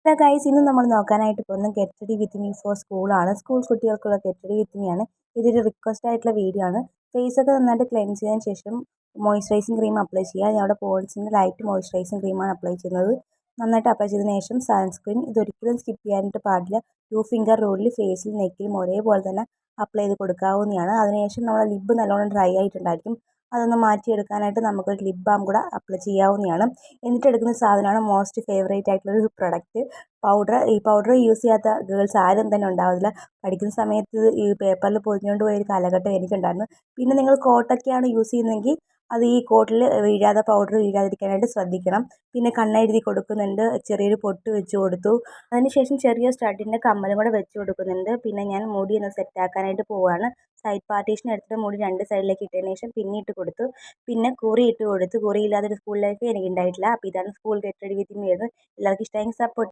Hello guys, ഇന്ന് നമ്മൾ നോക്കാനായിട്ട് പോകുന്നത് get ready with me for സ്കൂളാണ്. സ്കൂൾ കുട്ടികൾക്കുള്ള ഗെറ്റ് റെഡി വിത്ത് മീ ആണ്. ഇതൊരു റിക്വസ്റ്റ് ആയിട്ടുള്ള വീഡിയോ ആണ്. ഫേസ് ഒക്കെ നന്നായിട്ട് ക്ലെൻസ് ചെയ്തതിന് ശേഷം മോയ്സ്ചറൈസിങ് ക്രീം അപ്ലൈ ചെയ്യുക. ഞാൻ അവിടെ പോൺസിൻ്റെ ലൈറ്റ് മോയ്സ്ചറൈസിങ് ക്രീമാണ് അപ്ലൈ ചെയ്യുന്നത്. നന്നായിട്ട് അപ്ലൈ ചെയ്തതിന് ശേഷം സൺസ്ക്രീൻ ഇതൊരിക്കലും സ്കിപ്പ് ചെയ്യാനായിട്ട് പാടില്ല. 2 ഫിംഗർ റൂളിൽ ഫേസിൽ നെക്കിലും ഒരേപോലെ തന്നെ അപ്ലൈ ചെയ്ത് കൊടുക്കാവുന്നതാണ്. അതിനുശേഷം നമ്മുടെ ലിബ് നല്ലോണം ഡ്രൈ ആയിട്ടുണ്ടായിരിക്കും. അതൊന്ന് മാറ്റിയെടുക്കാനായിട്ട് നമുക്കൊരു ലിപ് ബാം കൂടെ അപ്ലൈ ചെയ്യാവുന്നതാണ്. എന്നിട്ട് എടുക്കുന്ന സാധനമാണ് മോസ്റ്റ് ഫേവറേറ്റ് ആയിട്ടുള്ളൊരു പ്രൊഡക്റ്റ് പൗഡർ. ഈ പൗഡർ യൂസ് ചെയ്യാത്ത ഗേൾസ് ആരും തന്നെ ഉണ്ടാവില്ല. പഠിക്കുന്ന സമയത്ത് ഈ പേപ്പറിൽ പൊതിഞ്ഞുകൊണ്ട് പോയ ഒരു കാലഘട്ടം എനിക്കുണ്ടായിരുന്നു. പിന്നെ നിങ്ങൾ കോട്ടൊക്കെയാണ് യൂസ് ചെയ്യുന്നതെങ്കിൽ അത് ഈ കോട്ടിൽ വീഴാതെ പൗഡർ വീഴാതിരിക്കാനായിട്ട് ശ്രദ്ധിക്കണം. പിന്നെ കണ്ണെഴുതി കൊടുക്കുന്നുണ്ട്, ചെറിയൊരു പൊട്ട് വെച്ച് കൊടുത്തു. അതിനുശേഷം ചെറിയ സ്റ്റഡിൻ്റെ കമ്മലും കൂടെ വെച്ച് കൊടുക്കുന്നുണ്ട്. പിന്നെ ഞാൻ മുടി ഒന്ന് സെറ്റാക്കാനായിട്ട് പോവുകയാണ്. സൈഡ് പാർട്ടീഷൻ എടുത്തിട്ട് മുടി 2 സൈഡിലേക്ക് ഇട്ടതിന് ശേഷം പിന്നിട്ട് കൊടുത്തു. പിന്നെ കുറി ഇട്ട് കൊടുത്തു. കുറി ഇല്ലാതൊരു സ്കൂൾ ലൈഫ് എനിക്ക് ഉണ്ടായിട്ടില്ല. അപ്പോൾ ഇതാണ് school get ready with me. എല്ലാവർക്കും ഇഷ്ടമെങ്കിൽ സപ്പോർട്ട്